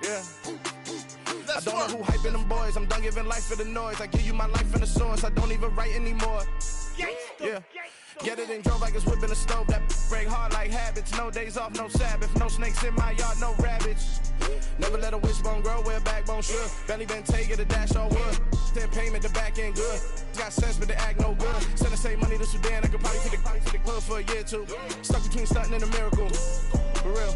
Yeah. I don't know who hyping them boys. I'm done giving life for the noise. I give you my life in the source. I don't even write anymore. Yeah. Get it and drove like it's whipping a stove. That break hard like habits. No days off, no Sabbath. No snakes in my yard, no rabbits. Never let a wishbone grow where a backbone should. Belly been take it, a dash all wood. Then payment, the back end good. Got sense, but they act no good. Send the same money to Sudan. I could probably take the hood for a year or two. Stuck between stunting and a miracle. For real.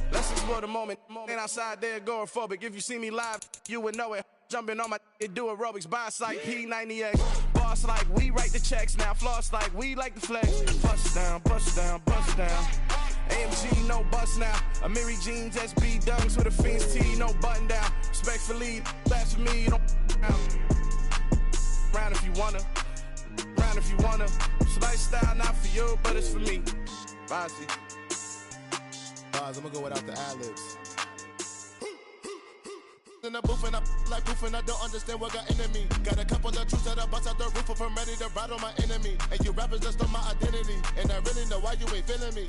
Let's explore the moment. Ain't outside there agoraphobic. If you see me live, you would know it. Jumping on my do aerobics, boss like P90X. Boss like we write the checks now. Floss like we like the flex. Bust down, bust down, bust down. AMG, no bust now. Amiri jeans, SB dunks with a Fiends T, no button down. Respectfully, that's for me, you don't round if you wanna. Round if you wanna. It's lifestyle, not for you, but it's for me. Bozzy. I'm gonna go without the ad-libs. In the booth and I like proof and I don't understand what got into me. Got a couple of truths that I bust out the roof of, I'm ready to ride on my enemy. And you rappers just stole my identity, and I really know why you ain't feeling me.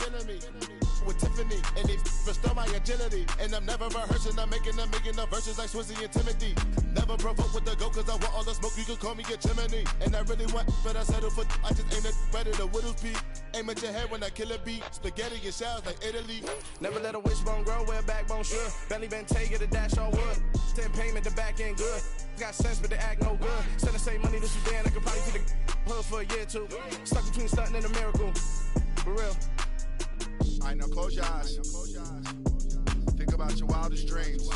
With Tiffany, and they restore my agility. And I'm never rehearsing, I'm making the verses like Swizzy and Timothy. Never provoke with the go, cause I want all the smoke, you can call me a chimney. And I really want, but I settle for, I just aim at better the Whittles peak. Aim at your head when I kill a beat. Spaghetti and shells like Italy. Never let a wishbone grow where a backbone should. Belly been take it, a dash all wood. 10 payment, the back end good. Got sense, but they act no good. Send the same money to Sudan, I could probably take the hood for a year or two. Stuck between stunting and a miracle. For real. Alright, now close your eyes. Think about your wildest dreams.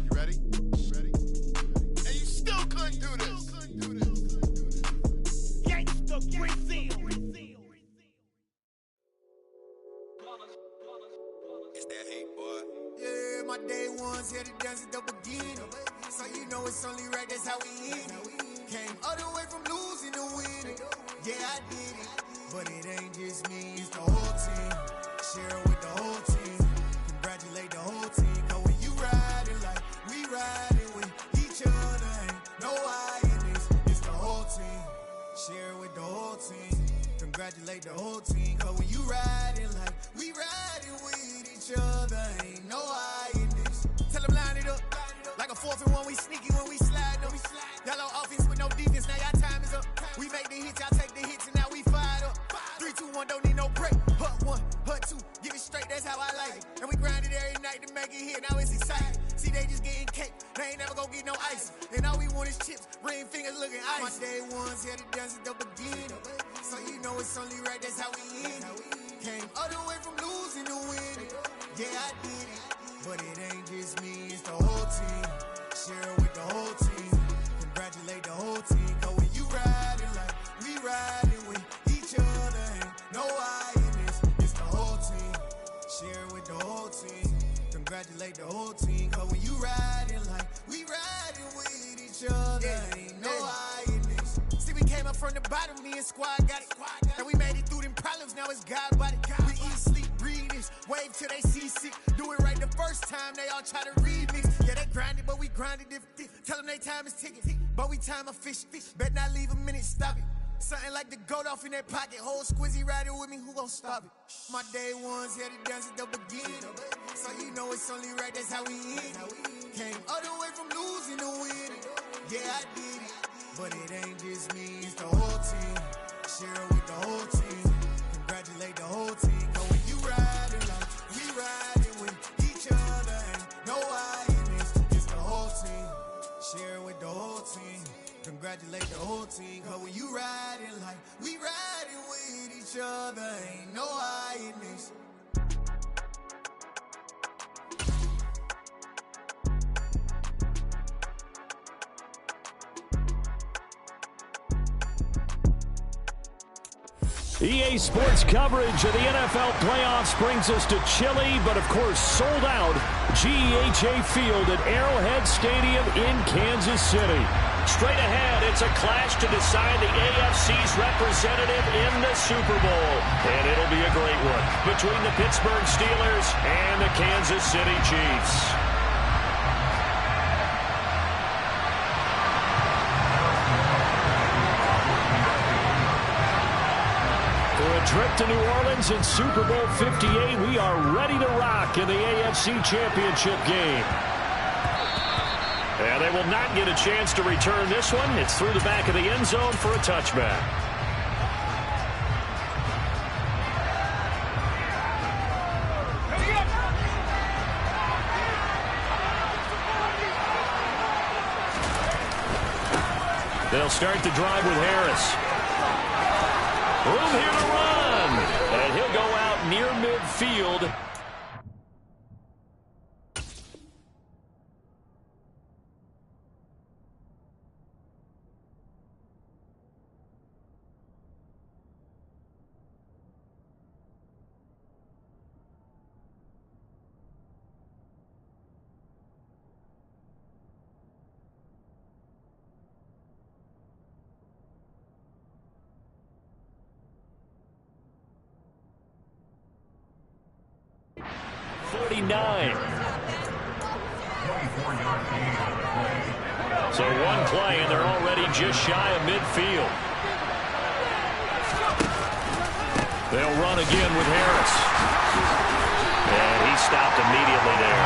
You ready? And you still couldn't do this. Gangsta Brazil. It's that hate, boy. Yeah, my day ones here to dance at the beginning. So you know it's only right, that's how we end it. Came all the way from losing to winning. Yeah, I did it. But it ain't just me, it's the whole team. Share it with the whole team. Congratulate the whole team. Cause when you riding like we riding with each other, ain't no I in this. It's the whole team. Share it with the whole team. Congratulate the whole team. Cause when you riding like we riding with each other, ain't no I in this. Tell them line it up. Like a 4th and 1, we sneaky when we slide them. Yellow offense with no defense, now y'all time is up. We make the hits, y'all take the hits, and now we fired up. 3, 2, 1, don't need no break. Hut 1, hut 2, give it straight, that's how I like it. And we grind it every night to make it hit, now it's exciting. See, they just getting cake, they ain't never gonna get no ice. And all we want is chips, ring fingers looking ice. My day ones here to dance at the beginning. So you know it's only right, that's how we end it. Came all the way from losing to winning. Yeah, I did it. But it ain't just me, it's the whole team. Share it with the whole team. Congratulate the whole team. Cause when you riding like we riding with each other, ain't no I in this. It's the whole team. Share it with the whole team. Congratulate the whole team. Cause when you riding like we riding with each other, ain't no I in this. See, we came up from the bottom, me and squad got it. And we made it through them problems, now it's God body. We eat, sleep, breathe this. Wave till they see sick. Do it right the first time, they all try to remix. Yeah, they grinded, but we grinded different. Tell them they time is ticking, but we time a fish. Bet not leave a minute, stop it. Something like the goat off in their pocket. Whole squizzy riding with me, who gon' stop it? My day ones here to dance at the beginning. So you know it's only right, that's how we end it. Came all the way from losing to winning. Yeah, I did it. But it ain't just me, it's the whole team. Share it with the whole team. Congratulate the whole team. Cause when you riding like we riding with each other, ain't no I in this. It's the whole team. Share it with the whole team. Congratulate the whole team. Cause when you riding like we riding with each other, ain't no I in this. EA Sports coverage of the NFL playoffs brings us to chilly, but of course sold out GEHA Field at Arrowhead Stadium in Kansas City. Straight ahead, it's a clash to decide the AFC's representative in the Super Bowl. And it'll be a great one between the Pittsburgh Steelers and the Kansas City Chiefs. For a trip to New Orleans in Super Bowl 58. We are ready to rock in the AFC Championship game. And they will not get a chance to return this one. It's through the back of the end zone for a touchback. They'll start the drive with Harris. Room here to run. And he'll go out near midfield. So one play, and they're already just shy of midfield. They'll run again with Harris. And he stopped immediately there.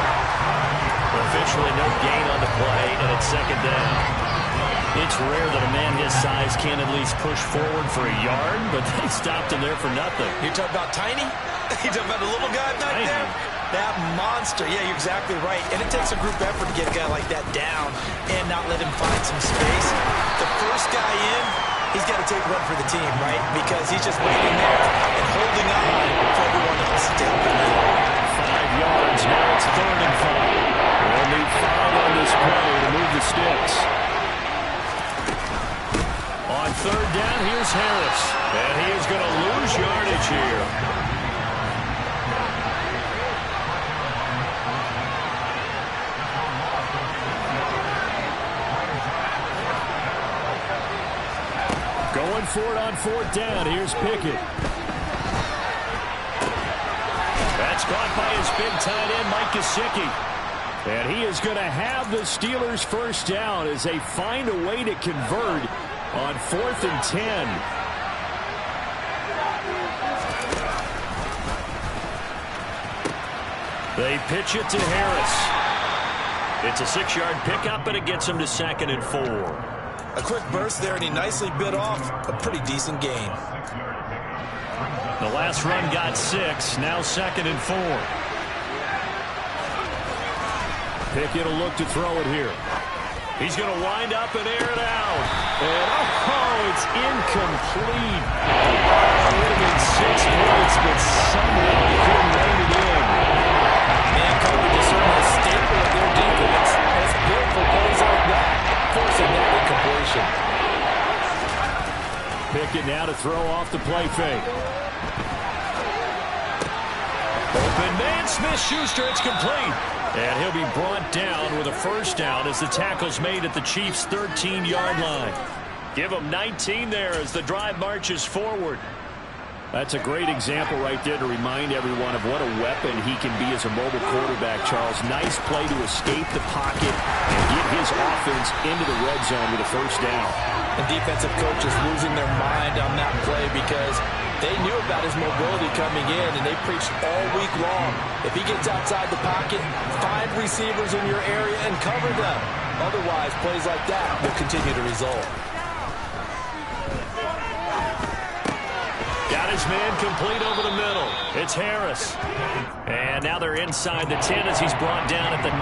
Officially no gain on the play, and it's second down. It's rare that a man his size can't at least push forward for a yard, but they stopped him there for nothing. You're talking about tiny? You're talking about the little guy back there? That monster. Yeah, you're exactly right. And it takes a group effort to get a guy like that down and not let him find some space. The first guy in, he's got to take one for the team, right? Because he's just waiting there and holding on for everyone else to help him out. 5 yards. Now it's 3rd and 5. They'll need 5 on this play to move the sticks. On 3rd down, here's Harris. And he is going to lose yardage here. Going for it on 4th down. Here's Pickett. That's caught by his big tight end, Mike Gesicki. And he is going to have the Steelers' first down as they find a way to convert on 4th and 10. They pitch it to Harris. It's a 6-yard pickup, and it gets him to 2nd and 4. A quick burst there, and he nicely bit off a pretty decent gain. The last run got 6, now 2nd and 4. Pickett will look to throw it here. He's going to wind up and air it out. And oh, it's incomplete. It would have been 6 points, but somehow he couldn't rein it in. Man coverage is certainly a staple of their defense. It's built for plays like that. Forcing that incompletion. Pickett now to throw off the play fake. Open man, Smith-Schuster, it's complete. And he'll be brought down with a first down as the tackle's made at the Chiefs' 13-yard line. Give him 19 there as the drive marches forward. That's a great example right there to remind everyone of what a weapon he can be as a mobile quarterback, Charles. Nice play to escape the pocket and get his offense into the red zone with a first down. The defensive coach is losing their mind on that play because they knew about his mobility coming in, and they preached all week long. If he gets outside the pocket, find receivers in your area and cover them. Otherwise, plays like that will continue to result. Got his man complete over the middle. It's Harris. And now they're inside the 10 as he's brought down at the 9.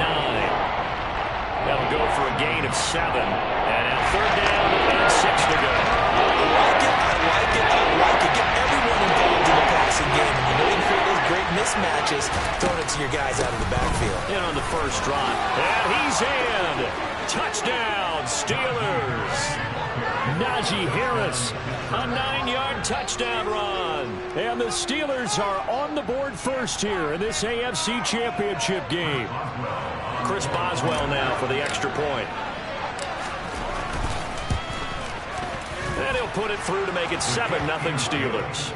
That'll go for a gain of 7. And at 3rd down and 6 to go. I like it. Get everyone involved in the passing game. And you know you can create those great mismatches throwing it to your guys out of the backfield. In on the first drive. And he's in. Touchdown, Steelers. Najee Harris, a 9-yard touchdown run. And the Steelers are on the board first here in this AFC Championship game. Chris Boswell now for the extra point. And he'll put it through to make it 7-0 Steelers.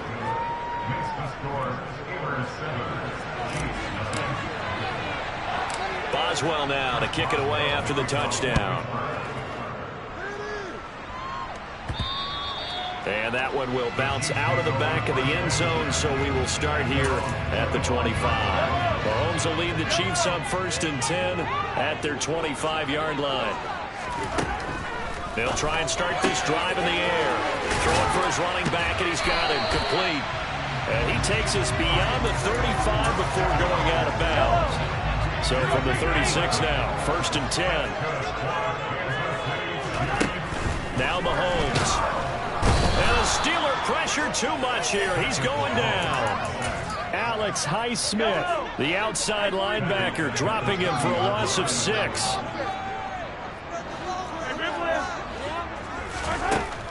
Boswell now to kick it away after the touchdown. And that one will bounce out of the back of the end zone, so we will start here at the 25. Mahomes will lead the Chiefs up 1st and 10 at their 25-yard line. They'll try and start this drive in the air. Throwing for his running back, and he's got him complete. And he takes us beyond the 35 before going out of bounds. So from the 36 now, 1st and 10. Now Mahomes. And the Steeler pressure too much here. He's going down. Alex Highsmith, the outside linebacker, dropping him for a loss of 6.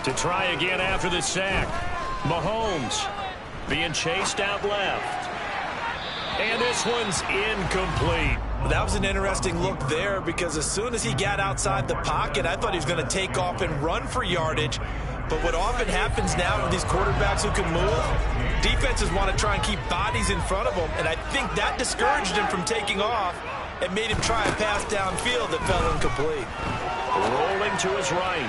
To try again after the sack. Mahomes being chased out left. And this one's incomplete. That was an interesting look there because as soon as he got outside the pocket, I thought he was going to take off and run for yardage. But what often happens now with these quarterbacks who can move, defenses want to try and keep bodies in front of them, and I think that discouraged him from taking off and made him try a pass downfield that fell incomplete. Rolling to his right.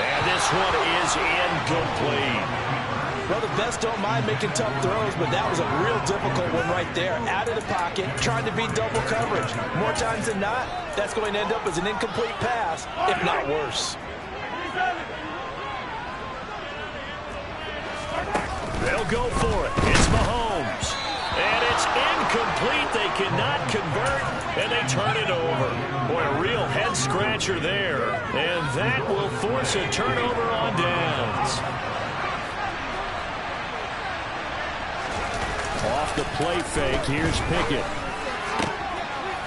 And this one is incomplete. Well, the best don't mind making tough throws, but that was a real difficult one right there. Out of the pocket, trying to beat double coverage. More times than not, that's going to end up as an incomplete pass, if not worse. They'll go for it. It's Mahomes. And it's incomplete. They cannot convert, and they turn it over. Boy, a real head-scratcher there. And that will force a turnover on downs. Off the play fake, here's Pickett.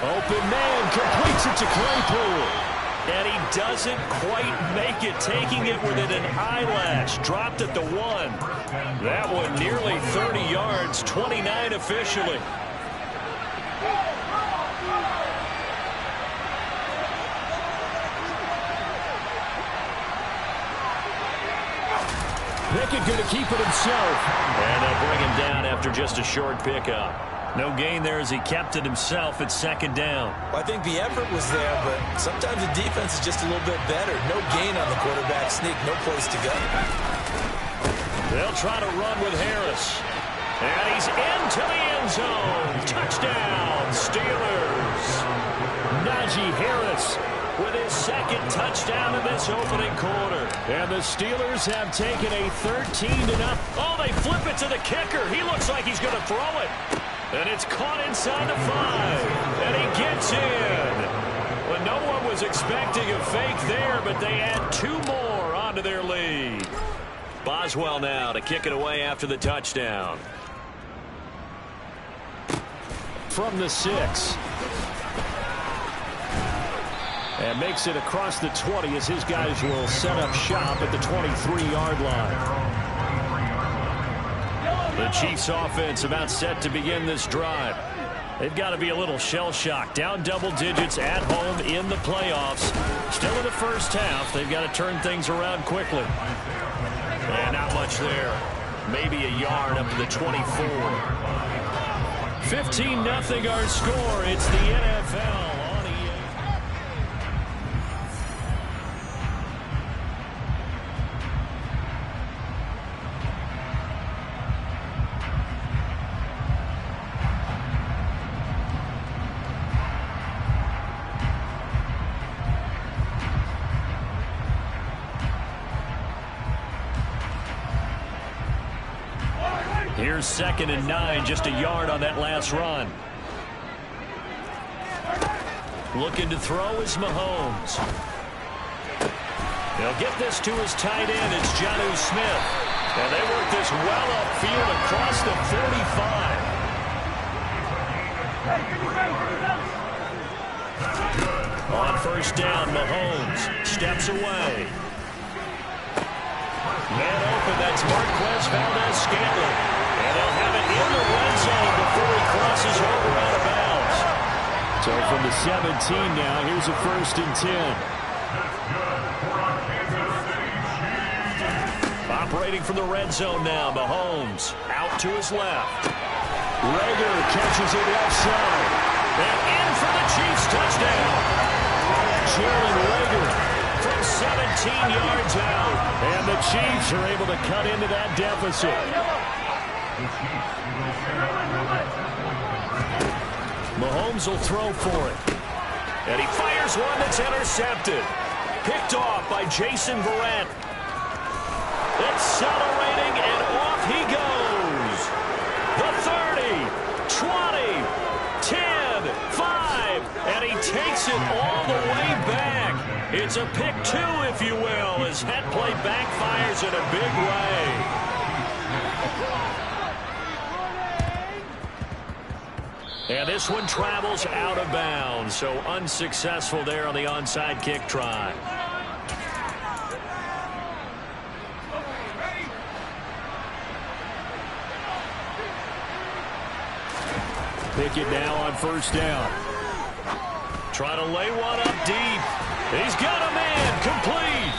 Open man, completes it to Claypool. And he doesn't quite make it, taking it within an eyelash. Dropped at the 1. That one nearly 30 yards, 29 officially. Pickett going to keep it himself. And they'll bring him down after just a short pickup. No gain there as he kept it himself at 2nd down. Well, I think the effort was there, but sometimes the defense is just a little bit better. No gain on the quarterback sneak, no place to go. They'll try to run with Harris. And he's into the end zone. Touchdown, Steelers. Najee Harris with his 2nd touchdown in this opening quarter. And the Steelers have taken a 13-0. Oh, they flip it to the kicker. He looks like he's going to throw it. And it's caught inside the 5. And he gets in. Well, no one was expecting a fake there, but they add 2 more onto their lead. Boswell now to kick it away after the touchdown. From the 6. And makes it across the 20 as his guys will set up shop at the 23-yard line. The Chiefs offense about set to begin this drive. They've got to be a little shell-shocked. Down double digits at home in the playoffs. Still in the first half. They've got to turn things around quickly. And not much there. Maybe a yard up to the 24. 15-0 our score. It's the NFL. Here's 2nd and 9, just a yard on that last run. Looking to throw is Mahomes. They'll get this to his tight end. It's Jonnu Smith. And they work this well upfield across the 45. On 1st down, Mahomes steps away. Man open, that's Marquez Valdez-Scantling. And they'll have it in the red zone before he crosses over out of bounds. So from the 17 now, here's a 1st and 10. Operating from the red zone now, Mahomes out to his left. Rager catches it left side. And in for the Chiefs touchdown. Jalen Rager from 17 yards out. And the Chiefs are able to cut into that deficit. Mahomes will throw for it. And he fires one that's intercepted. Picked off by Jason Verrett. Accelerating, and off he goes. The 30, 20, 10, 5, and he takes it all the way back. It's a pick two, if you will, as that play backfires in a big way. And this one travels out of bounds, so unsuccessful there on the onside kick try. Pickett now on first down. Trying to lay one up deep. He's got a man complete.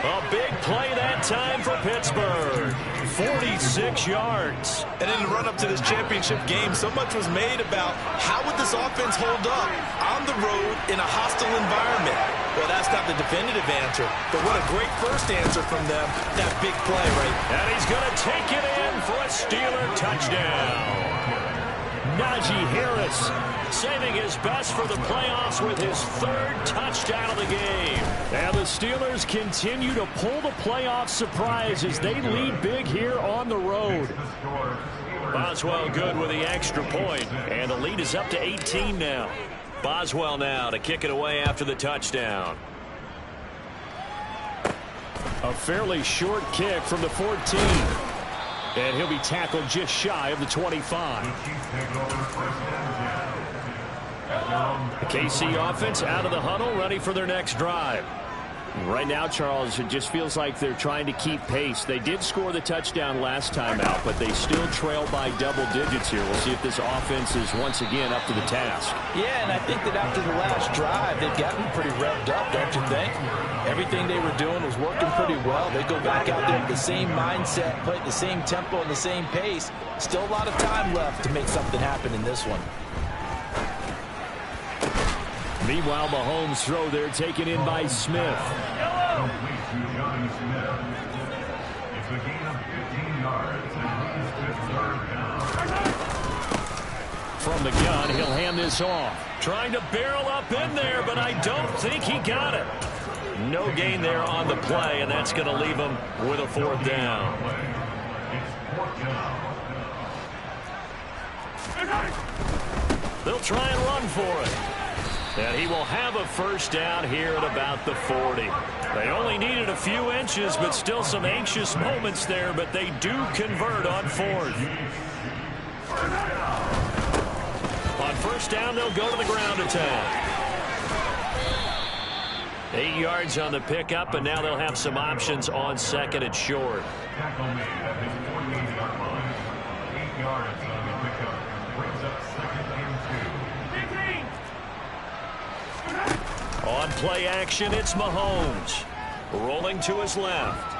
A big play that time for Pittsburgh. 46 yards. And in the run-up to this championship game, so much was made about how would this offense hold up on the road in a hostile environment. Well, that's not the definitive answer, but what a great first answer from them. That big play, right? And he's going to take it in for a Steeler touchdown. Najee Harris saving his best for the playoffs with his third touchdown of the game. And the Steelers continue to pull the playoff surprise as they lead big here on the road. Boswell good with the extra point, and the lead is up to 18 now. Boswell now to kick it away after the touchdown. A fairly short kick from the 14. And he'll be tackled just shy of the 25. The KC offense out of the huddle, ready for their next drive. Right now, Charles, it just feels like they're trying to keep pace. They did score the touchdown last time out, but they still trail by double digits here. We'll see if this offense is once again up to the task. Yeah, and I think that after the last drive, they've gotten pretty revved up, don't you think? Everything they were doing was working pretty well. They go back out there with the same mindset, play at the same tempo and the same pace. Still a lot of time left to make something happen in this one. Meanwhile, Mahomes' throw there taken in by Smith. From the gun, he'll hand this off. Trying to barrel up in there, but I don't think he got it. No gain there on the play, and that's going to leave him with a fourth down. They'll try and run for it. And he will have a first down here at about the 40. They only needed a few inches, but still some anxious moments there, but they do convert on fourth. On first down, they'll go to the ground attack. 8 yards on the pickup, and now they'll have some options on second and short. 8 yards on the pickup. Brings up second and 2. On play action, it's Mahomes. Rolling to his left.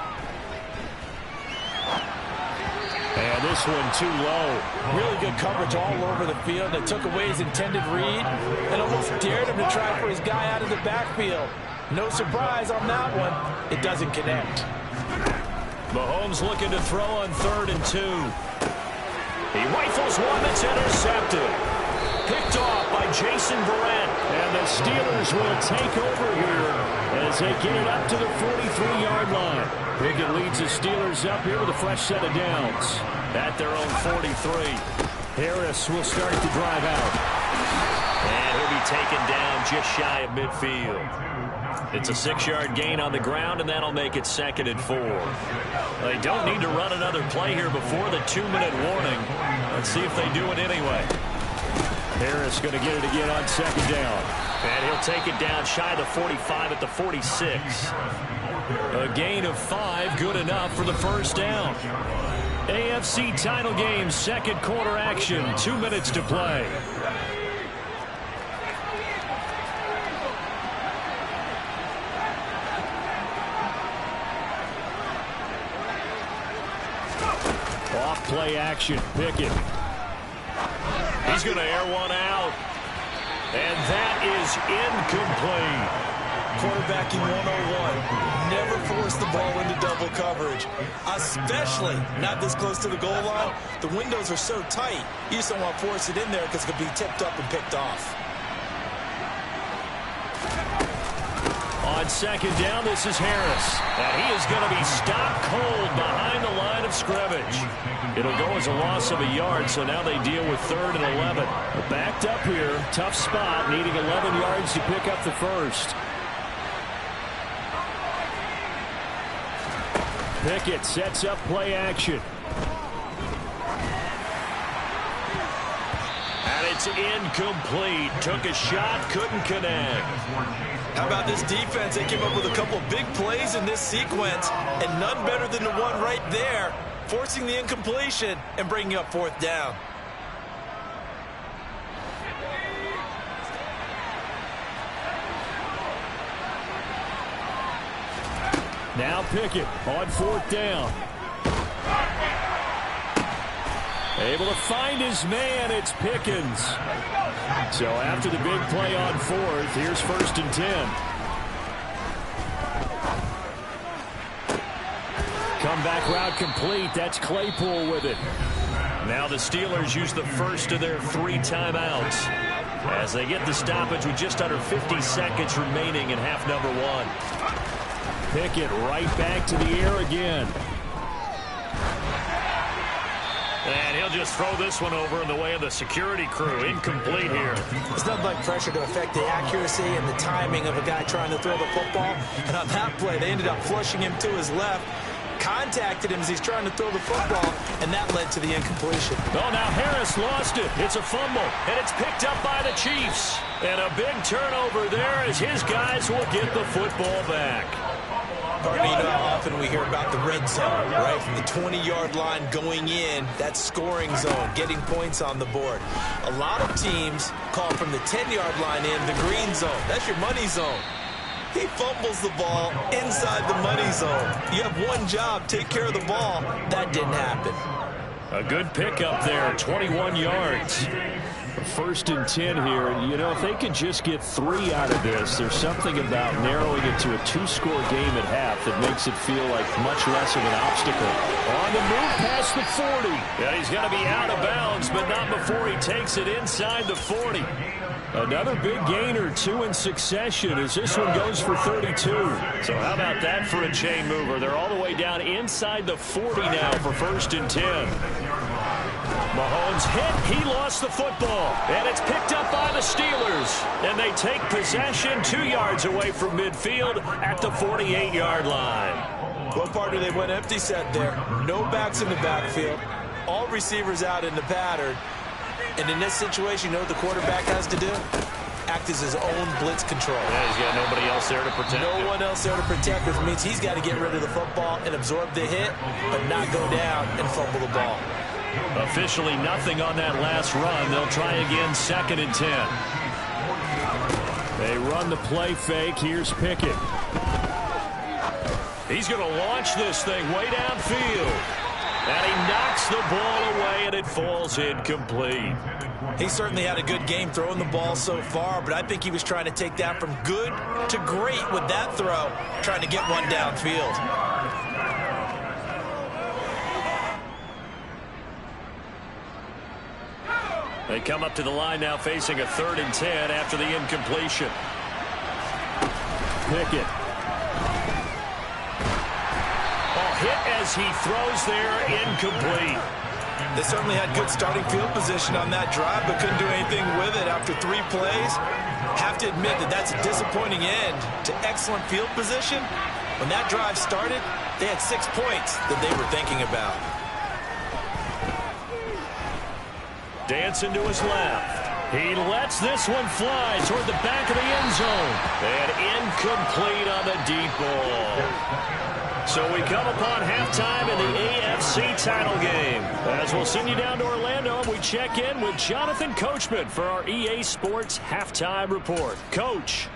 And this one too low. Really good coverage all over the field. They took away his intended read and almost dared him to try for his guy out of the backfield. No surprise on that one. It doesn't connect. Mahomes looking to throw on 3rd and 2. He rifles one that's intercepted. Picked off by Jason Verrett. And the Steelers will take over here as they get it up to the 43-yard line. Pickett leads the Steelers up here with a fresh set of downs at their own 43. Harris will start to drive out. And he'll be taken down just shy of midfield. It's a 6-yard gain on the ground, and that'll make it 2nd and 4. They don't need to run another play here before the 2-minute warning. Let's see if they do it anyway. Harris going to get it again on 2nd down. And he'll take it down shy of the 45 at the 46. A gain of 5, good enough for the first down. AFC title game, 2nd quarter action, 2 minutes to play. Off play action, Pickett. He's going to air one out. And that is incomplete. quarterbacking 101. Never force the ball into double coverage, especially not this close to the goal line. The windows are so tight, you just don't want to force it in there because it could be tipped up and picked off. On second down, this is Harris. And he is going to be stopped cold behind the line of scrimmage. It'll go as a loss of a yard, so now they deal with 3rd and 11. Backed up here, tough spot, needing 11 yards to pick up the first. Pickett sets up play action. And it's incomplete. Took a shot, couldn't connect. How about this defense? They came up with a couple of big plays in this sequence, and none better than the one right there, forcing the incompletion and bringing up 4th down. Now Pickett on 4th down. Able to find his man. It's Pickens. So after the big play on 4th, here's 1st and 10. Comeback route complete. That's Claypool with it. Now the Steelers use the first of their 3 timeouts as they get the stoppage with just under 50 seconds remaining in half number 1. Pickett right back to the air again. And he'll just throw this one over in the way of the security crew. Incomplete here. It's nothing like pressure to affect the accuracy and the timing of a guy trying to throw the football. And on that play, they ended up flushing him to his left, contacted him as he's trying to throw the football, and that led to the incompletion. Oh, now Harris lost it. It's a fumble, and it's picked up by the Chiefs. And a big turnover there as his guys will get the football back. Partner, you know how often we hear about the red zone, right? From the 20-yard line going in, that scoring zone, getting points on the board. A lot of teams call from the 10-yard line in the green zone. That's your money zone. He fumbles the ball inside the money zone. You have one job, take care of the ball. That didn't happen. A good pickup there, 21 yards. 1st and 10 here. You know, if they could just get 3 out of this, there's something about narrowing it to a 2-score game at half that makes it feel like much less of an obstacle. On the move past the 40. Yeah, he's going to be out of bounds, but not before he takes it inside the 40. Another big gain or 2 in succession as this one goes for 32. So how about that for a chain mover? They're all the way down inside the 40 now for 1st and 10. Mahomes hit. He lost the football. And it's picked up by the Steelers. And they take possession 2 yards away from midfield at the 48-yard line. Well, partner, they went empty set there. No backs in the backfield. All receivers out in the pattern. And in this situation, you know what the quarterback has to do? Act as his own blitz control. Yeah, he's got nobody else there to protect him. No one else there to protect, which means he's got to get rid of the football and absorb the hit, but not go down and fumble the ball. Officially nothing on that last run. They'll try again 2nd and 10. They run the play fake. Here's Pickett. He's going to launch this thing way downfield. And he knocks the ball away, and it falls incomplete. He certainly had a good game throwing the ball so far, but I think he was trying to take that from good to great with that throw, trying to get one downfield. They come up to the line now facing a 3rd and 10 after the incompletion. Pickett. Hit as he throws there, incomplete. They certainly had good starting field position on that drive, but couldn't do anything with it after 3 plays. Have to admit that that's a disappointing end to excellent field position. When that drive started, they had 6 points that they were thinking about. Dancing to his left. He lets this one fly toward the back of the end zone. And incomplete on the deep ball. So we come upon halftime in the AFC title game. As we'll send you down to Orlando, and we check in with Jonathan Coachman for our EA Sports Halftime Report. Coach.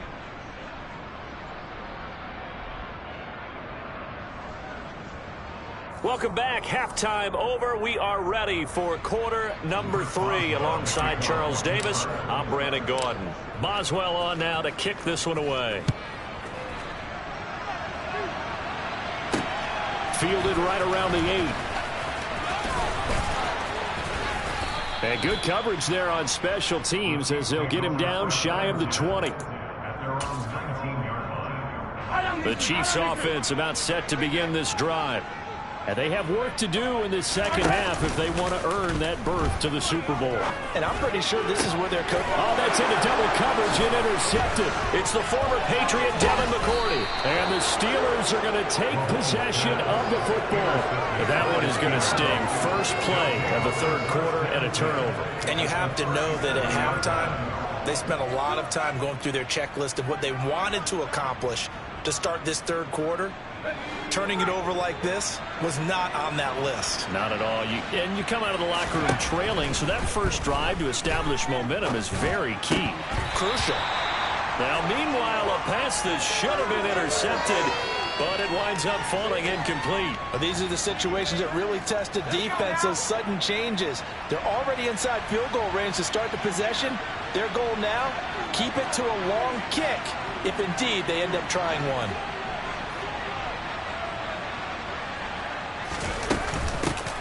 Welcome back. Halftime over. We are ready for quarter number 3 alongside Charles Davis. I'm Brandon Gordon. Boswell on now to kick this one away. fielded right around the 8. And good coverage there on special teams as they'll get him down shy of the 20. The Chiefs offense about set to begin this drive. And they have work to do in this second half if they want to earn that berth to the Super Bowl. And I'm pretty sure this is where they're coaching. Oh, that's into double coverage and intercepted. It's the former Patriot Devin McCourty. And the Steelers are going to take possession of the football. But that one is going to sting. First play of the third quarter and a turnover. And you have to know that at halftime, they spent a lot of time going through their checklist of what they wanted to accomplish to start this third quarter. Turning it over like this was not on that list. Not at all. And you come out of the locker room trailing, so that first drive to establish momentum is very key. Crucial. Now, meanwhile, a pass that should have been intercepted, but it winds up falling incomplete. These are the situations that really test the defense, those sudden changes. They're already inside field goal range to start the possession. Their goal now, keep it to a long kick, if indeed they end up trying one.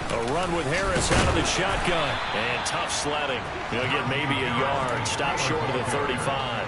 A run with Harris out of the shotgun. And tough sledding. He'll get maybe a yard. Stop short of the 35.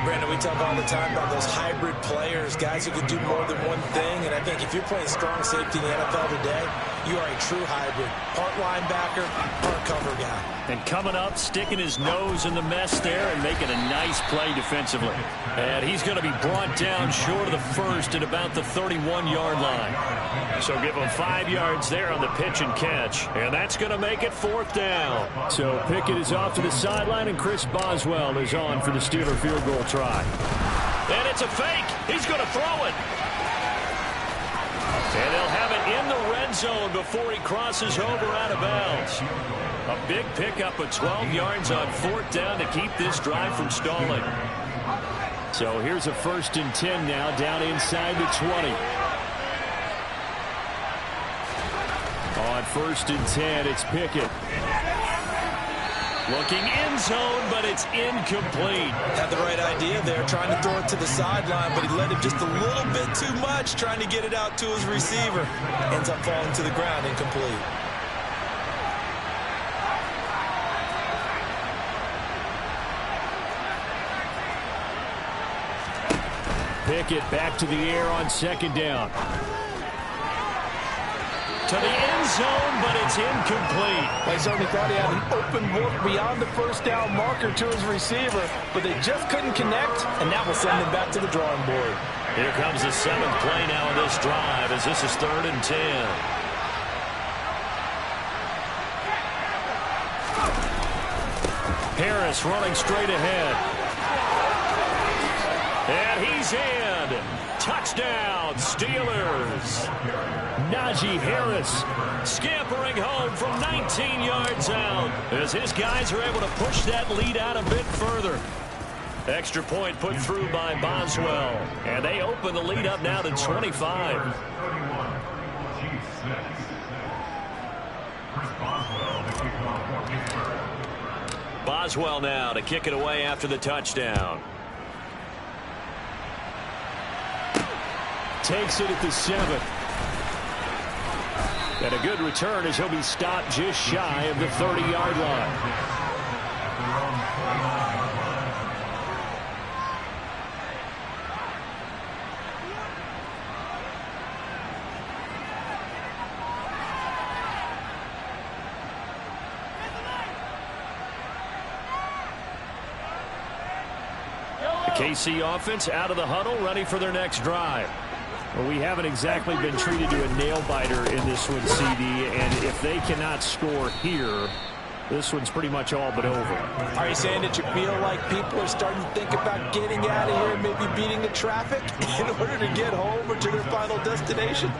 Brandon, we talk all the time about those hybrid players, guys who can do more than one thing. And I think if you're playing strong safety in the NFL today, you are a true hybrid. Part linebacker, part cover guy. And coming up, sticking his nose in the mess there and making a nice play defensively. And he's going to be brought down short of the first at about the 31-yard line. So give him 5 yards there on the pitch and catch. And that's going to make it 4th down. So Pickett is off to the sideline, and Chris Boswell is on for the Steeler field goal try. And it's a fake. He's going to throw it. And they'll have it in the red zone before he crosses over out of bounds. A big pickup of 12 yards on 4th down to keep this drive from stalling. So here's a 1st and 10 now down inside the 20. On 1st and 10, it's Pickett. Looking end zone, but it's incomplete. Had the right idea there, trying to throw it to the sideline, but he led him just a little bit too much, trying to get it out to his receiver. Ends up falling to the ground, incomplete. Pickett back to the air on 2nd down. To the end zone, but it's incomplete. They certainly thought he had an open look beyond the 1st down marker to his receiver, but they just couldn't connect, and that will send him back to the drawing board. Here comes the 7th play now on this drive as this is 3rd and 10. Harris running straight ahead. And he's in. Touchdown, Steelers. Najee Harris scampering home from 19 yards out as his guys are able to push that lead out a bit further. Extra point put through by Boswell. And they open the lead up now to 25. Boswell now to kick it away after the touchdown. Takes it at the 7th. And a good return as he'll be stopped just shy of the 30-yard line. The KC offense out of the huddle, ready for their next drive. Well, we haven't exactly been treated to a nail-biter in this one, CD, and if they cannot score here, this one's pretty much all but over. Are you saying that you feel like people are starting to think about getting out of here and maybe beating the traffic in order to get home or to their final destination?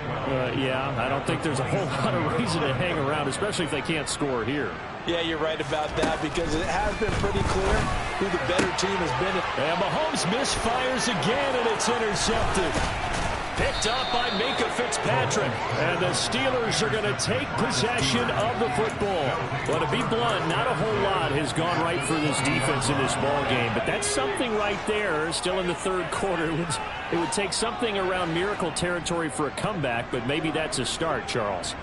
Yeah, I don't think there's a whole lot of reason to hang around, especially if they can't score here. Yeah, you're right about that because it has been pretty clear who the better team has been. And Mahomes misfires again, and it's intercepted. Picked up by Minka Fitzpatrick. And the Steelers are going to take possession of the football. Well, to be blunt, not a whole lot has gone right for this defense in this ball game. But that's something right there. Still in the third quarter. It would take something around miracle territory for a comeback, but maybe that's a start, Charles.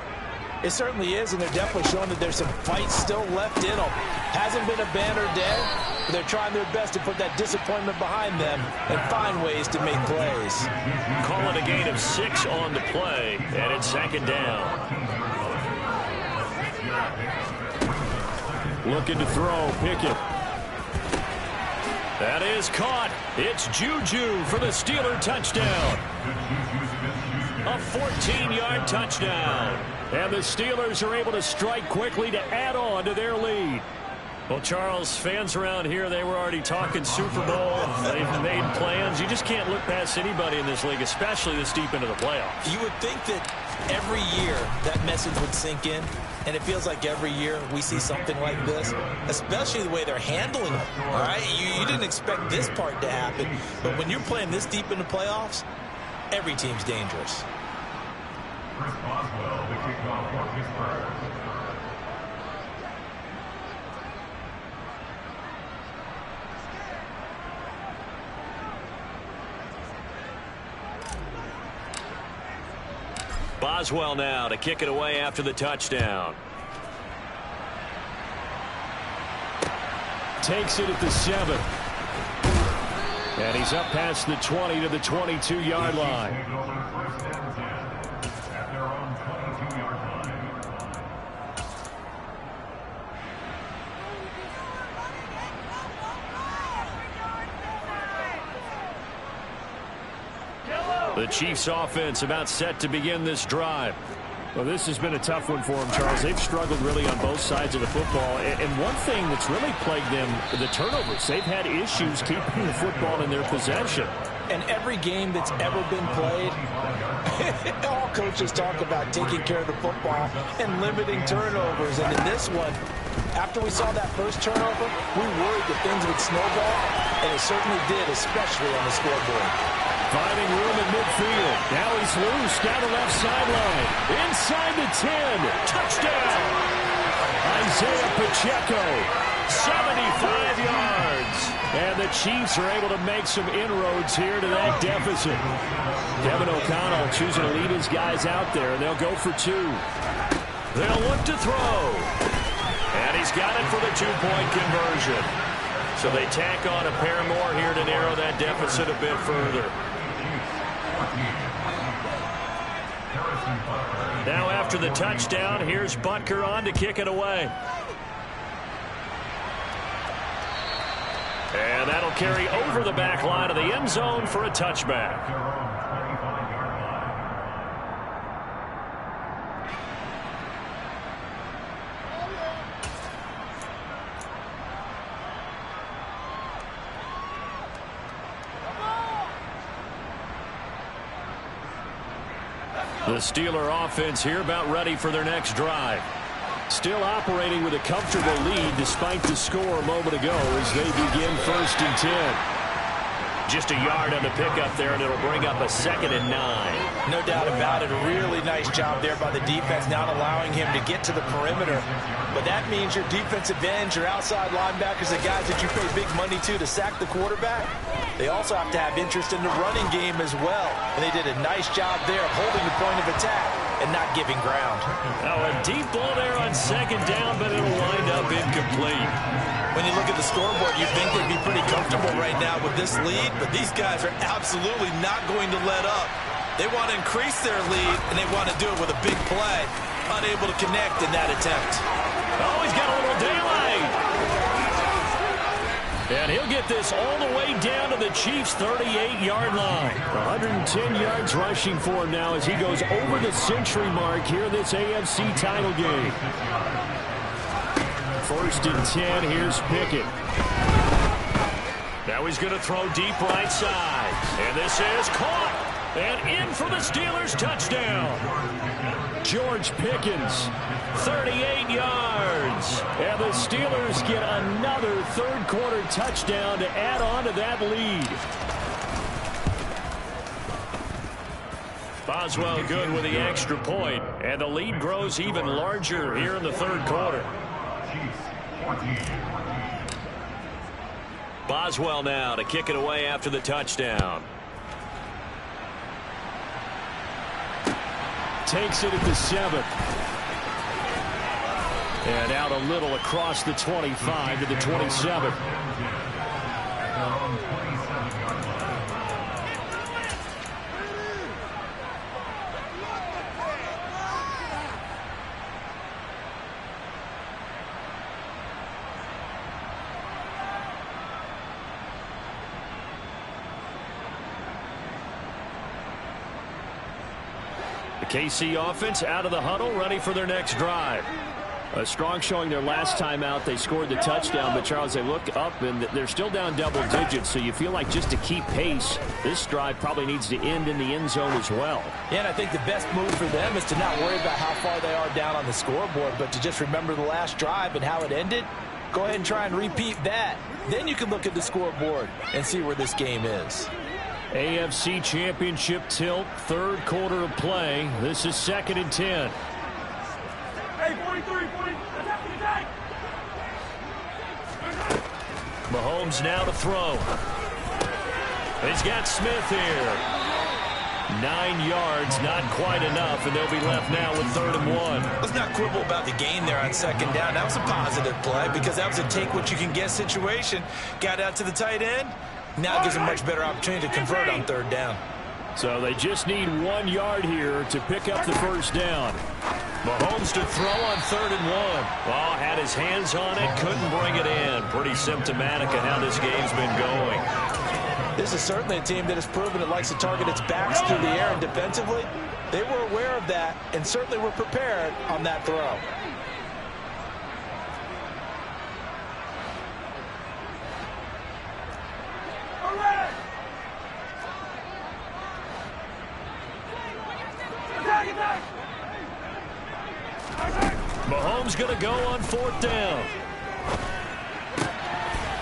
It certainly is, and they're definitely showing that there's some fight still left in them. Hasn't been a banner day, but they're trying their best to put that disappointment behind them and find ways to make plays. Call it a gain of 6 on the play, and it's second down. Looking to throw, Pickett. That is caught. It's Juju for the Steeler touchdown. A 14-yard touchdown. And the Steelers are able to strike quickly to add on to their lead. Well, Charles, fans around here, they were already talking Super Bowl. They've made plans. You just can't look past anybody in this league, especially this deep into the playoffs. You would think that every year that message would sink in, and it feels like every year we see something like this, especially the way they're handling it. All right, you didn't expect this part to happen, but when you're playing this deep into playoffs, every team's dangerous. Chris Boswell, the kickoff for Pittsburgh. Boswell now to kick it away after the touchdown. Takes it at the 7. And he's up past the 20 to the 22-yard line. The Chiefs offense about set to begin this drive. Well, this has been a tough one for them, Charles. They've struggled really on both sides of the football. And one thing that's really plagued them, the turnovers. They've had issues keeping the football in their possession. And every game that's ever been played, all coaches talk about taking care of the football and limiting turnovers. And in this one, after we saw that first turnover, we worried that things would snowball, and it certainly did, especially on the scoreboard. Finding room in midfield. Now he's loose down the left sideline. Inside the 10. Touchdown. Isaiah Pacheco. 75 yards. And the Chiefs are able to make some inroads here to that deficit. Kevin O'Connell choosing to lead his guys out there, and they'll go for 2. They'll look to throw. And he's got it for the 2-point conversion. So they tack on a pair more here to narrow that deficit a bit further. Now after the touchdown, here's Butker on to kick it away. And that'll carry over the back line of the end zone for a touchback. The Steeler offense here about ready for their next drive. Still operating with a comfortable lead despite the score a moment ago as they begin 1st and 10. Just a yard on the pickup there, and it'll bring up a 2nd and 9. No doubt about it. A really nice job there by the defense, not allowing him to get to the perimeter. But that means your defensive ends, your outside linebackers, the guys that you pay big money to sack the quarterback, they also have to have interest in the running game as well. And they did a nice job there of holding the point of attack and not giving ground. Now a deep ball there on 2nd down, but it'll wind up incomplete. When you look at the scoreboard, you think they'd be pretty comfortable right now with this lead, but these guys are absolutely not going to let up. They want to increase their lead, and they want to do it with a big play. Unable to connect in that attempt. Oh, he's got a little daylight. And he'll get this all the way down to the Chiefs' 38-yard line. 110 yards rushing for him now as he goes over the century mark here in this AFC title game. 1st and 10, here's Pickett. Now he's going to throw deep right side. And this is caught. And in for the Steelers touchdown. George Pickens, 38 yards. And the Steelers get another 3rd quarter touchdown to add on to that lead. Boswell good with the extra point, and the lead grows even larger here in the third quarter. Boswell now to kick it away after the touchdown. Takes it at the 7th. And out a little across the 25 to the 27. The KC offense out of the huddle, ready for their next drive. A strong showing their last time out. They scored the touchdown, but Charles, they look up and they're still down double digits, so you feel like just to keep pace, this drive probably needs to end in the end zone as well. Yeah, and I think the best move for them is to not worry about how far they are down on the scoreboard, but to just remember the last drive and how it ended. Go ahead and try and repeat that. Then you can look at the scoreboard and see where this game is. AFC Championship tilt, third quarter of play. This is 2nd and 10. Mahomes now to throw. He's got Smith here. 9 yards, not quite enough, and they'll be left now with 3rd and 1. Let's not quibble about the gain there on 2nd down. That was a positive play because that was a take-what-you-can-get situation. Got out to the tight end. Now gives them a much better opportunity to convert on 3rd down. So they just need 1 yard here to pick up the first down. Mahomes to throw on 3rd and 1. Oh, had his hands on it, couldn't bring it in. Pretty symptomatic of how this game's been going. This is certainly a team that has proven it likes to target its backs through the air, and defensively, they were aware of that and certainly were prepared on that throw. Mahomes going to go on 4th down.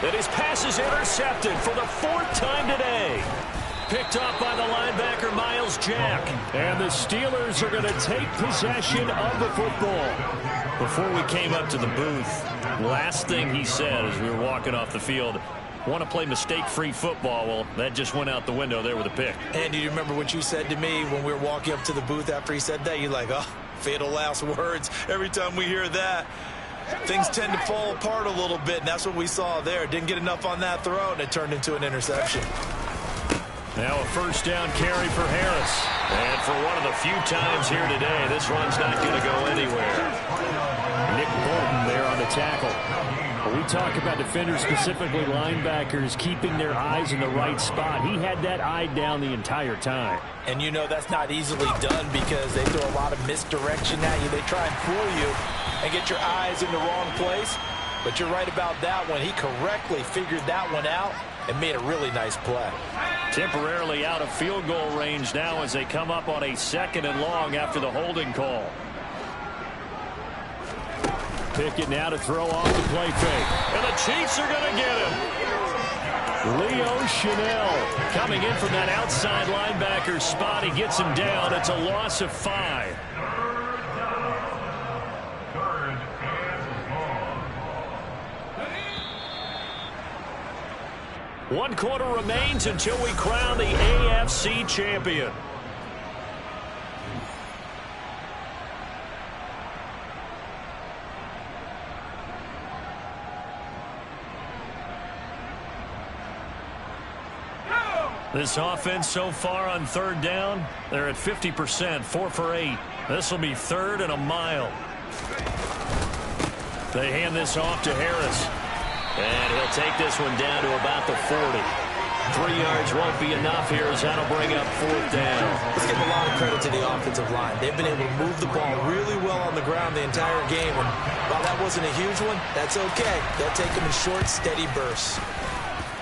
And his pass is intercepted for the 4th time today. Picked up by the linebacker, Miles Jack. And the Steelers are going to take possession of the football. Before we came up to the booth, last thing he said as we were walking off the field, want to play mistake-free football. Well, that just went out the window there with a pick. And do you remember what you said to me when we were walking up to the booth after he said that? You're like, oh, fatal last words. Every time we hear that, things tend to fall apart a little bit, and that's what we saw there. Didn't get enough on that throw, and it turned into an interception. Now a first down carry for Harris. And for one of the few times here today, this run's not going to go anywhere. Nick Bolton there on the tackle. When we talk about defenders, specifically linebackers, keeping their eyes in the right spot, he had that eye down the entire time. And you know that's not easily done because they throw a lot of misdirection at you. They try and fool you and get your eyes in the wrong place. But you're right about that one. He correctly figured that one out and made a really nice play. Temporarily out of field goal range now as they come up on a 2nd and long after the holding call. Pickett now to throw off the play fake. And the Chiefs are going to get him. Leo Chanel coming in from that outside linebacker spot. He gets him down. It's a loss of 5. One quarter remains until we crown the AFC champion. This offense so far on 3rd down, they're at 50%, 4 for 8. This will be 3rd and a mile. They hand this off to Harris. And he'll take this one down to about the 40. 3 yards won't be enough here as that'll bring up 4th down. Let's give a lot of credit to the offensive line. They've been able to move the ball really well on the ground the entire game. And while that wasn't a huge one, that's okay. They'll take them in short, steady bursts.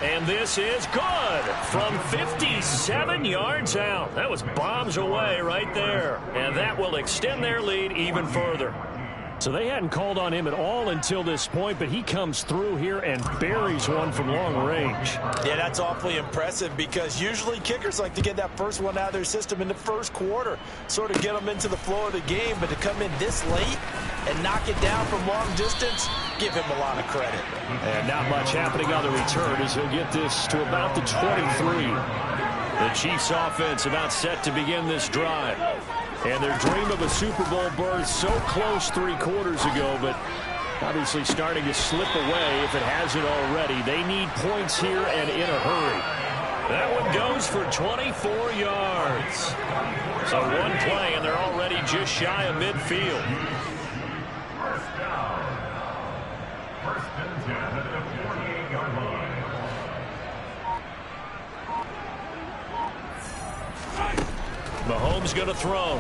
And this is good from 57 yards out. That was bombs away right there. And that will extend their lead even further. So they hadn't called on him at all until this point, but he comes through here and buries one from long range. Yeah, that's awfully impressive because usually kickers like to get that first one out of their system in the first quarter, sort of get them into the flow of the game, but to come in this late and knock it down from long distance, give him a lot of credit. And not much happening on the return as he'll get this to about the 23. The Chiefs offense about set to begin this drive. And their dream of a Super Bowl berth so close 3 quarters ago, but obviously starting to slip away if it hasn't already. They need points here and in a hurry. That one goes for 24 yards. So one play, and they're already just shy of midfield. First down. First and 10 at the 48-yard line. Mahomes going to throw.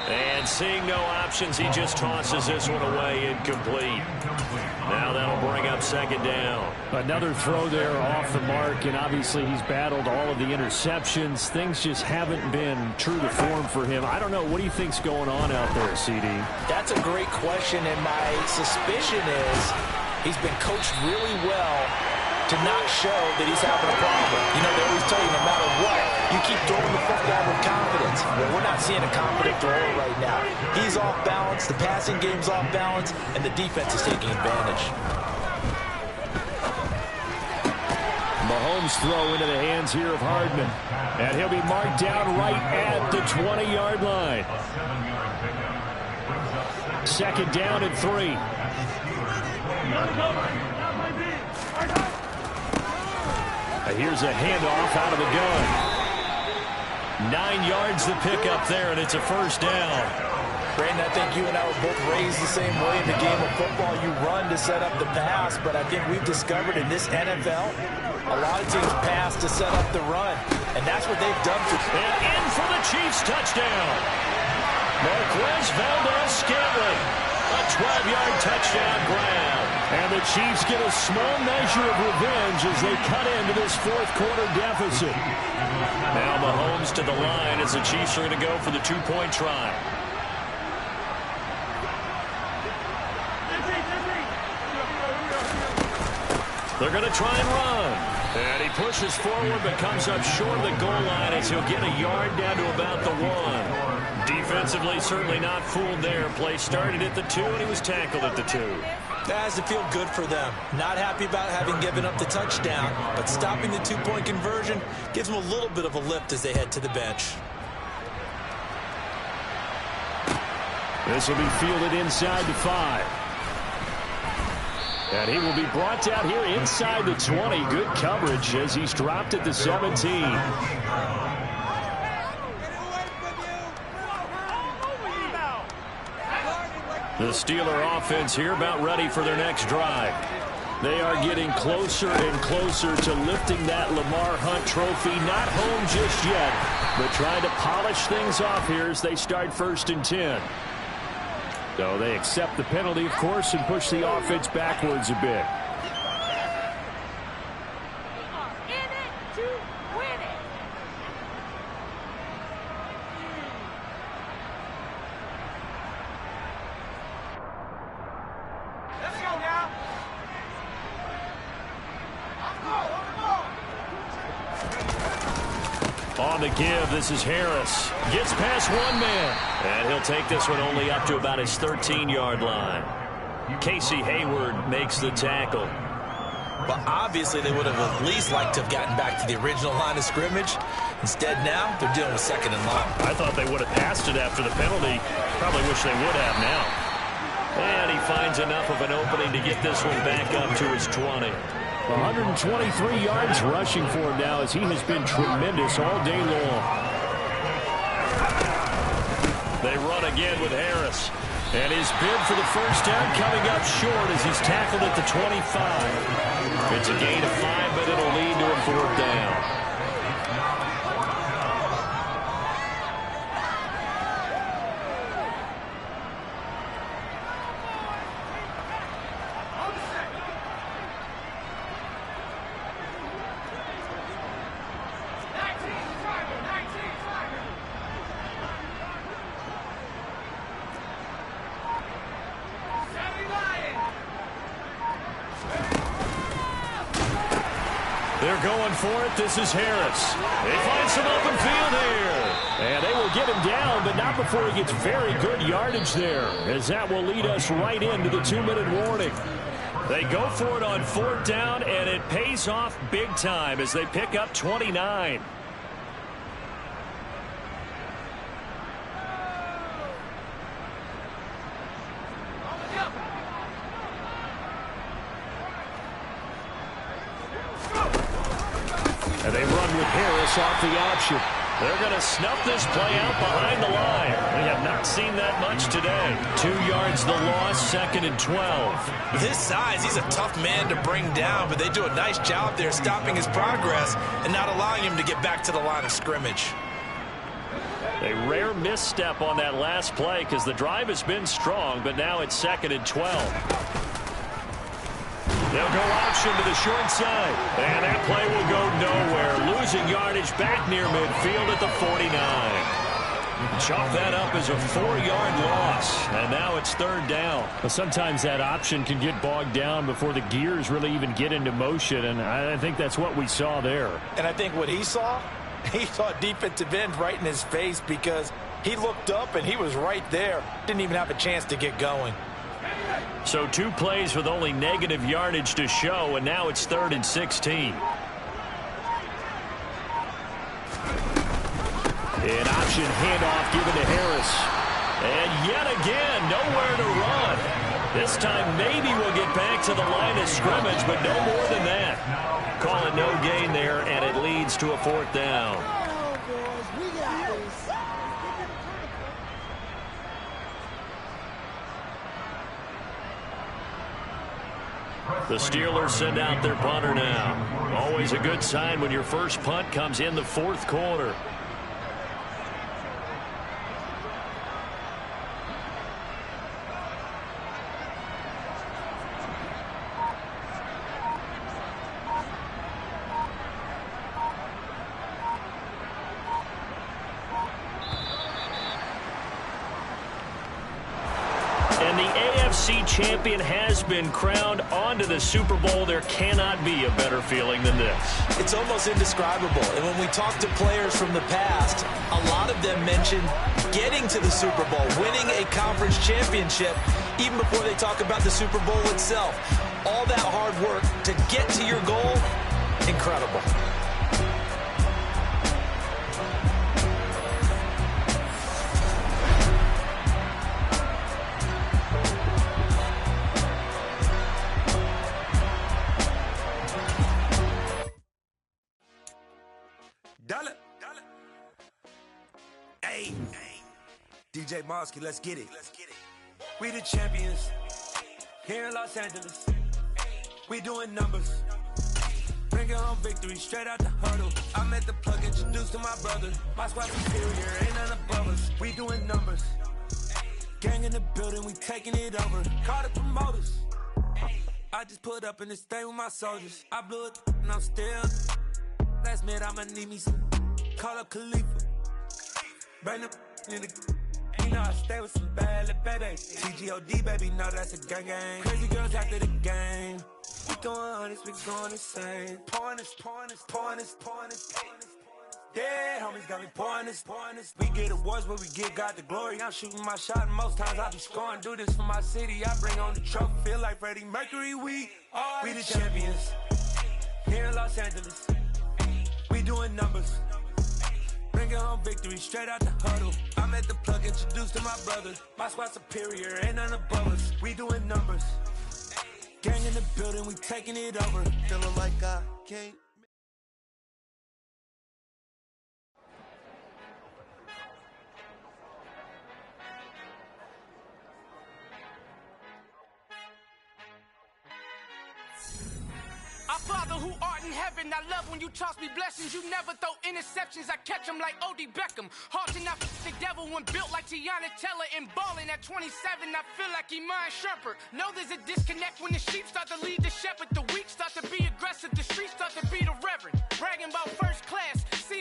And seeing no options, he just tosses this one away, incomplete. Now that'll bring up second down. Another throw there off the mark, and obviously he's battled all of the interceptions. Things just haven't been true to form for him. I don't know. What do you think's going on out there, CD? That's a great question, and my suspicion is he's been coached really well to not show that he's having a problem. You know, they always tell you no matter what, you keep throwing the football with confidence. Well, we're not seeing a confident thrower right now. He's off balance, the passing game's off balance, and the defense is taking advantage. Mahomes throw into the hands here of Hardman. And he'll be marked down right at the 20-yard line. Second down and 3. Here's a handoff out of the gun. 9 yards to pick up there, and it's a first down. Brandon, I think you and I were both raised the same way in the game of football. You run to set up the pass, but I think we've discovered in this NFL, a lot of teams pass to set up the run, and that's what they've done. And in for the Chiefs touchdown. Marquez Valdez-Scantling. A 12-yard touchdown grab. And the Chiefs get a small measure of revenge as they cut into this fourth quarter deficit. Now Mahomes to the line as the Chiefs are going to go for the 2-point try. They're going to try and run. And he pushes forward but comes up short of the goal line as he'll get a yard down to about the 1. Defensively, certainly not fooled there. Play started at the 2, and he was tackled at the 2. That has to feel good for them. Not happy about having given up the touchdown, but stopping the 2-point conversion gives them a little bit of a lift as they head to the bench. This will be fielded inside the 5. And he will be brought down here inside the 20. Good coverage as he's dropped at the 17. The Steeler offense here about ready for their next drive. They are getting closer and closer to lifting that Lamar Hunt trophy. Not home just yet, but trying to polish things off here as they start 1st and 10. So they accept the penalty, of course, and push the offense backwards a bit. On the give, this is Harris. Gets past one man. And he'll take this one only up to about his 13-yard line. Casey Hayward makes the tackle. Well, obviously they would have at least liked to have gotten back to the original line of scrimmage. Instead now, they're dealing with 2nd and long. I thought they would have passed it after the penalty. Probably wish they would have now. And he finds enough of an opening to get this one back up to his 20. 123 yards rushing for him now as he has been tremendous all day long. They run again with Harris. And his bid for the first down coming up short as he's tackled at the 25. It's a gain of 5, but it'll lead to a 4th down. They're going for it. This is Harris. They find some open field here. And they will get him down, but not before he gets very good yardage there, as that will lead us right into the 2-minute warning. They go for it on 4th down, and it pays off big time as they pick up 29. And they run with Harris off the option. They're going to snuff this play out behind the line. We have not seen that much today. 2 yards the loss, 2nd and 12. With his size, he's a tough man to bring down, but they do a nice job there stopping his progress and not allowing him to get back to the line of scrimmage. A rare misstep on that last play because the drive has been strong, but now it's 2nd and 12. They'll go option to the short side. And that play will go nowhere. Losing yardage back near midfield at the 49. Chalk that up as a 4-yard loss. And now it's 3rd down. Well, sometimes that option can get bogged down before the gears really even get into motion. And I think that's what we saw there. And I think what he saw defensive end right in his face because he looked up and he was right there. Didn't even have a chance to get going. So 2 plays with only negative yardage to show, and now it's 3rd and 16. An option handoff given to Harris. And yet again, nowhere to run. This time maybe we'll get back to the line of scrimmage, but no more than that. Call it no gain there, and it leads to a 4th down. The Steelers send out their punter now. Always a good sign when your first punt comes in the 4th quarter. And the AFC champion has been crowned. On to the Super Bowl. There cannot be a better feeling than this. It's almost indescribable. And when we talk to players from the past, a lot of them mention getting to the Super Bowl, winning a conference championship, even before they talk about the Super Bowl itself. All that hard work to get to your goal, incredible. Hey, DJ Mosky, let's get it. We the champions here in Los Angeles. We doing numbers. Bringing home victory straight out the huddle. I'm at the plug, introduced to my brother. My squad superior, ain't none above us. We doing numbers. Gang in the building, we taking it over. Call the promoters. I just put up in this thing with my soldiers. I blew it and I'm still. Last minute I'ma need me some. Call up Khalifa. Bring them in the. You know I stay with some bad little baby. TGOD baby, know that's a gang gang. Crazy girls after the game. We going honest, we going insane. Pouring this. Yeah, homies got me pouring this. We get awards where we get God the glory. I'm shooting my shot and most times I be scoring. Do this for my city, I bring on the trophy. Feel like Freddie Mercury, we the champions here in Los Angeles. We doing numbers. Bringing home victory straight out the huddle. I'm at the plug, introduced to my brother. My squad superior, ain't none above us. We doing numbers. Gang in the building, we taking it over. Feeling like I can't. Our Father who art in heaven, I love when you toss me blessings. You never throw interceptions, I catch them like O.D. Beckham. Hard to not the devil when built like Tiana Teller. And balling at 27, I feel like Iman Shumpert. Know there's a disconnect when the sheep start to lead the shepherd. The weak start to be aggressive, the streets start to be the reverend. Bragging about first class, see